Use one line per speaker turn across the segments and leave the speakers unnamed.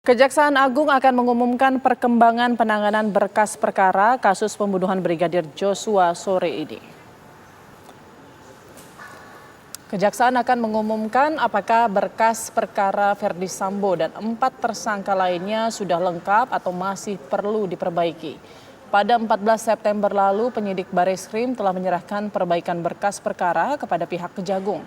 Kejaksaan Agung akan mengumumkan perkembangan penanganan berkas perkara kasus pembunuhan Brigadir Joshua sore ini. Kejaksaan akan mengumumkan apakah berkas perkara Ferdy Sambo dan 4 tersangka lainnya sudah lengkap atau masih perlu diperbaiki. Pada 14 September lalu, penyidik Bareskrim telah menyerahkan perbaikan berkas perkara kepada pihak Kejagung.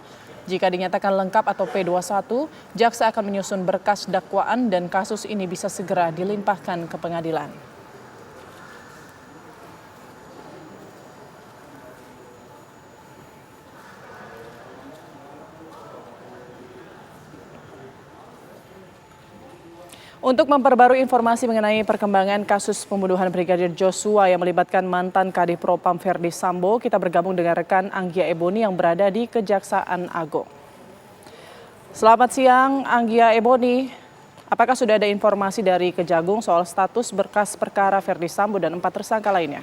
Jika dinyatakan lengkap atau P21, jaksa akan menyusun berkas dakwaan dan kasus ini bisa segera dilimpahkan ke pengadilan. Untuk memperbarui informasi mengenai perkembangan kasus pembunuhan Brigadir Joshua yang melibatkan mantan Kadif Propam Ferdy Sambo, kita bergabung dengan rekan Anggia Eboni yang berada di Kejaksaan Agung. Selamat siang, Anggia Eboni. Apakah sudah ada informasi dari Kejagung soal status berkas perkara Ferdy Sambo dan 4 tersangka lainnya?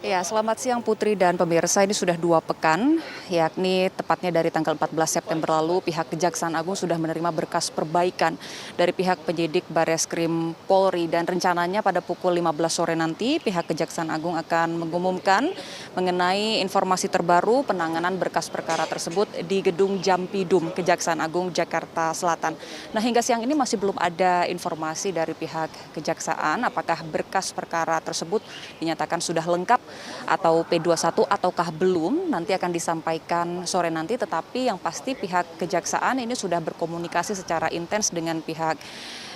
Ya, selamat siang Putri dan pemirsa. Ini sudah 2 pekan, yakni tepatnya dari tanggal 14 September lalu pihak Kejaksaan Agung sudah menerima berkas perbaikan dari pihak penyidik Bareskrim Polri dan rencananya pada pukul 15 sore nanti pihak Kejaksaan Agung akan mengumumkan mengenai informasi terbaru penanganan berkas perkara tersebut di Gedung Jampidum Kejaksaan Agung Jakarta Selatan. Nah, hingga siang ini masih belum ada informasi dari pihak Kejaksaan apakah berkas perkara tersebut dinyatakan sudah lengkap atau P21 ataukah belum, nanti akan disampaikan sore nanti, tetapi yang pasti pihak Kejaksaan ini sudah berkomunikasi secara intens dengan pihak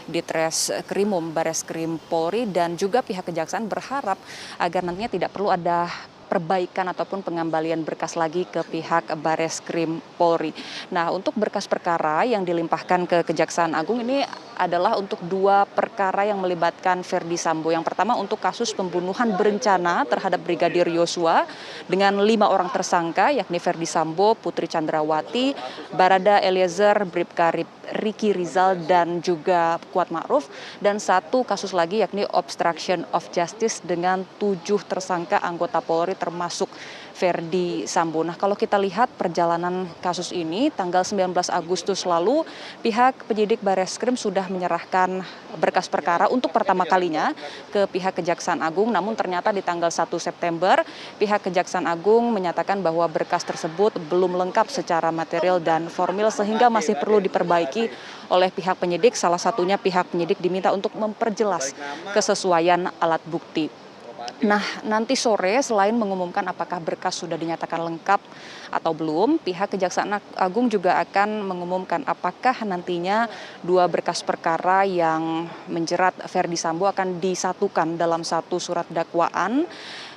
Ditreskrimum Bareskrim Polri dan juga pihak Kejaksaan berharap agar nantinya tidak perlu ada perbaikan ataupun pengembalian berkas lagi ke pihak Bareskrim Polri. Nah, untuk berkas perkara yang dilimpahkan ke Kejaksaan Agung ini adalah untuk 2 perkara yang melibatkan Ferdy Sambo. Yang pertama untuk kasus pembunuhan berencana terhadap Brigadir Joshua dengan 5 orang tersangka yakni Ferdy Sambo, Putri Chandrawati, Barada Eliezer, Bribka Riki Rizal dan juga Kuat Ma'ruf, dan 1 kasus lagi yakni obstruction of justice dengan 7 tersangka anggota Polri termasuk Ferdy Sambo. Nah, kalau kita lihat perjalanan kasus ini tanggal 19 Agustus lalu pihak penyidik Bareskrim sudah menyerahkan berkas perkara untuk pertama kalinya ke pihak Kejaksaan Agung, namun ternyata di tanggal 1 September pihak Kejaksaan Agung menyatakan bahwa berkas tersebut belum lengkap secara material dan formil sehingga masih perlu diperbaiki oleh pihak penyidik. Salah satunya pihak penyidik diminta untuk memperjelas kesesuaian alat bukti. Nah, nanti sore selain mengumumkan apakah berkas sudah dinyatakan lengkap atau belum, pihak Kejaksaan Agung juga akan mengumumkan apakah nantinya 2 berkas perkara yang menjerat Ferdy Sambo akan disatukan dalam 1 surat dakwaan.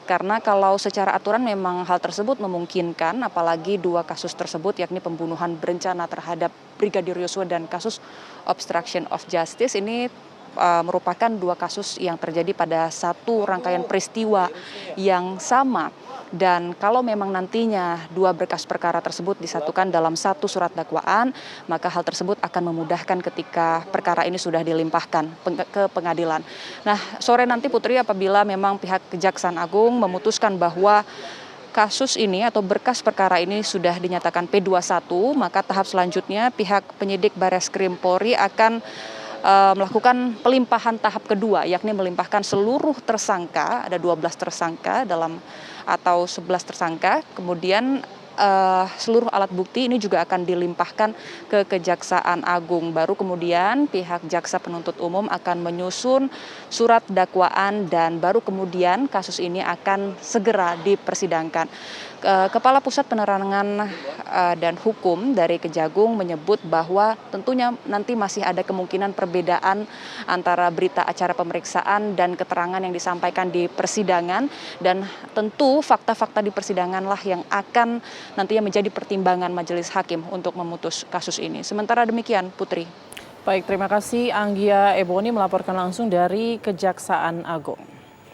Karena kalau secara aturan memang hal tersebut memungkinkan, apalagi 2 kasus tersebut yakni pembunuhan berencana terhadap Brigadir Joshua dan kasus obstruction of justice ini merupakan 2 kasus yang terjadi pada 1 rangkaian peristiwa yang sama. Dan kalau memang nantinya 2 berkas perkara tersebut disatukan dalam 1 surat dakwaan, maka hal tersebut akan memudahkan ketika perkara ini sudah dilimpahkan ke pengadilan. Nah, sore nanti Putri, apabila memang pihak Kejaksaan Agung memutuskan bahwa kasus ini atau berkas perkara ini sudah dinyatakan P21, maka tahap selanjutnya pihak penyidik Bareskrim Polri akan melakukan pelimpahan tahap kedua, yakni melimpahkan seluruh tersangka, ada 12 tersangka atau 11 tersangka, kemudian seluruh alat bukti ini juga akan dilimpahkan ke Kejaksaan Agung. Baru kemudian pihak jaksa penuntut umum akan menyusun surat dakwaan dan baru kemudian kasus ini akan segera dipersidangkan. Kepala Pusat Penerangan dan Hukum dari Kejagung menyebut bahwa tentunya nanti masih ada kemungkinan perbedaan antara berita acara pemeriksaan dan keterangan yang disampaikan di persidangan, dan tentu fakta-fakta di persidanganlah yang akan nantinya menjadi pertimbangan majelis hakim untuk memutus kasus ini. Sementara demikian, Putri.
Baik, terima kasih Anggia Eboni melaporkan langsung dari Kejaksaan Agung.